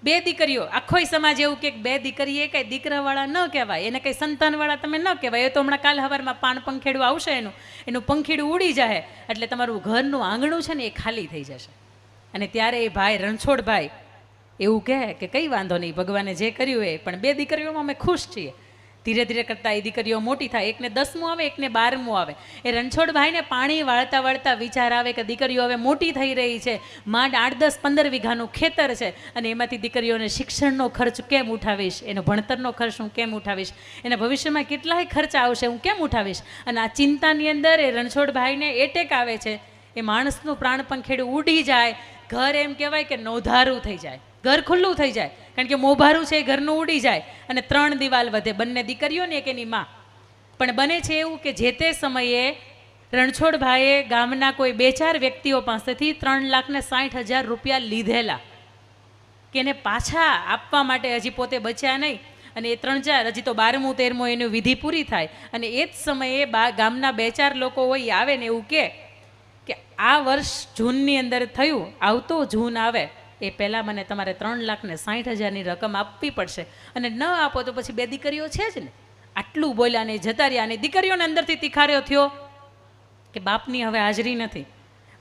બે દીકરીઓ, આખોય સમાજ એવું કે બે દીકરી એ કંઈ દીકરાવાળા ન કહેવાય, એને કંઈ સંતાનવાળા તમે ન કહેવાય. એ તો હમણાં કાલ સવારમાં પાન પંખેડું આવશે, એનું પંખીડું ઉડી જાય એટલે તમારું ઘરનું આંગણું છે ને એ ખાલી થઈ જશે. અને ત્યારે એ ભાઈ રણછોડભાઈ એવું કહે કે કંઈ વાંધો નહીં, ભગવાને જે કર્યું એ, પણ બે દીકરીઓમાં અમે ખુશ છીએ. ધીરે ધીરે કરતાં એ દીકરીઓ મોટી થાય, એકને 10મું આવે, એકને 12મું આવે. એ રણછોડભાઈને પાણી વાળતા વાળતા વિચાર આવે કે દીકરીઓ હવે મોટી થઈ રહી છે, માંડ 8, 10, 15 વીઘાનું ખેતર છે, અને એમાંથી દીકરીઓને શિક્ષણનો ખર્ચ કેમ ઉઠાવીશ, એનો ભણતરનો ખર્ચ હું કેમ ઉઠાવીશ, એના ભવિષ્યમાં કેટલાય ખર્ચ આવશે હું કેમ ઉઠાવીશ. અને આ ચિંતાની અંદર એ રણછોડભાઈને એટેક આવે છે. એ માણસનું પ્રાણ પંખેડું ઉડી જાય, ઘર એમ કહેવાય કે નોંધારું થઈ જાય, ઘર ખુલ્લું થઈ જાય, કારણ કે મોભારું છે એ ઘરનું ઉડી જાય. અને 3 દિવાલ વધે, બંને દીકરીઓને એક એની માં. પણ બને છે એવું કે જે તે સમયે રણછોડભાઈએ ગામના કોઈ 2-4 વ્યક્તિઓ પાસેથી 3,60,000 રૂપિયા લીધેલા કે એને પાછા આપવા માટે, હજી પોતે બચ્યા નહીં. અને એ 3-4, હજી તો 12મું 13મું એની વિધિ પૂરી થાય. અને એ જ સમયે ગામના 2-4 લોકો હોય આવે ને એવું કે આ વર્ષ જૂનની અંદર થયું, આવતો જૂન આવે એ પહેલાં મને તમારે 3,60,000ની રકમ આપવી પડશે, અને ન આપો તો પછી 2 દીકરીઓ છે જ ને. આટલું બોલ્યા ને જતા રહ્યા. અને દીકરીઓને અંદરથી તિખાર્યો થયો કે બાપની હવે હાજરી નથી,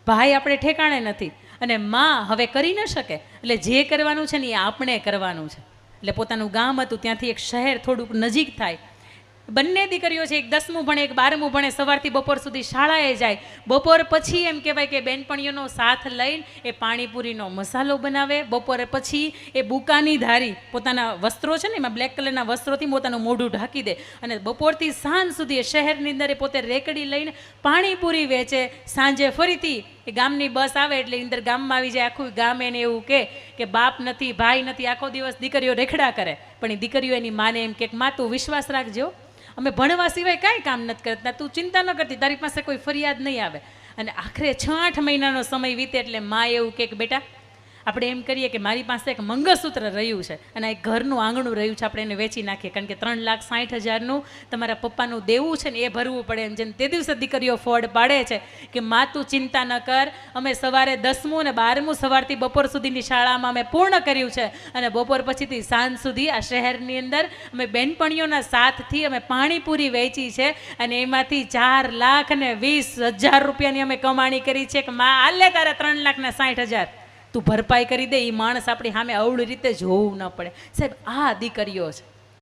ભાઈ આપણે ઠેકાણે નથી, અને માં હવે કરી ન શકે, એટલે જે કરવાનું છે ને એ આપણે કરવાનું છે. એટલે પોતાનું ગામ હતું ત્યાંથી એક શહેર થોડુંક નજીક થાય. બંને દીકરીઓ છે, એક 10મું ભણે, એક 12મું ભણે, સવારથી બપોર સુધી શાળાએ જાય. બપોર પછી એમ કહેવાય કે બેનપણીઓનો સાથ લઈને એ પાણીપુરીનો મસાલો બનાવે. બપોરે પછી એ બુકાની ધારી પોતાના વસ્ત્રો છે ને એમાં બ્લેક કલરના વસ્ત્રોથી પોતાનું મોઢું ઢાંકી દે, અને બપોરથી સાંજ સુધી એ શહેરની અંદર એ પોતે રેકડી લઈને પાણીપુરી વેચે. સાંજે ફરીથી એ ગામની બસ આવે એટલે અંદર ગામમાં આવી જાય. આખું ગામ એને એવું કે બાપ નથી, ભાઈ નથી, આખો દિવસ દીકરીઓ રેખડા કરે. પણ એ દીકરીઓ એની માને એમ કે માં તું વિશ્વાસ રાખજો, અમે ભણવા સિવાય કાંઈ કામ નથી કરતા, તું ચિંતા ન કરતી, તારી પાસે કોઈ ફરિયાદ નહીં આવે. અને આખરે 6-8 મહિનાનો સમય વીતે એટલે માં એવું કે બેટા આપણે એમ કરીએ કે મારી પાસે એક મંગળસૂત્ર રહ્યું છે અને એક ઘરનું આંગણું રહ્યું છે, આપણે એને વેચી નાખીએ, કારણ કે 3,60,000નું તમારા પપ્પાનું દેવું છે ને એ ભરવું પડે. એમ જેને તે દિવસે દીકરીઓ ફોડ પાડે છે કે માં તું ચિંતા ન કર, અમે સવારે 10મું અને 12મું સવારથી બપોર સુધીની શાળામાં અમે પૂર્ણ કર્યું છે, અને બપોર પછીથી સાંજ સુધી આ શહેરની અંદર અમે બેનપણીઓના સાથથી અમે પાણીપુરી વેચી છે, અને એમાંથી 4,20,000 રૂપિયાની અમે કમાણી કરી છે. કે માં આલે તારા 3,60,000 તું ભરપાઈ કરી દે, એ માણસ આપણી સામે અવળી રીતે જોવું ન પડે. સાહેબ આ દીકરીઓ છે.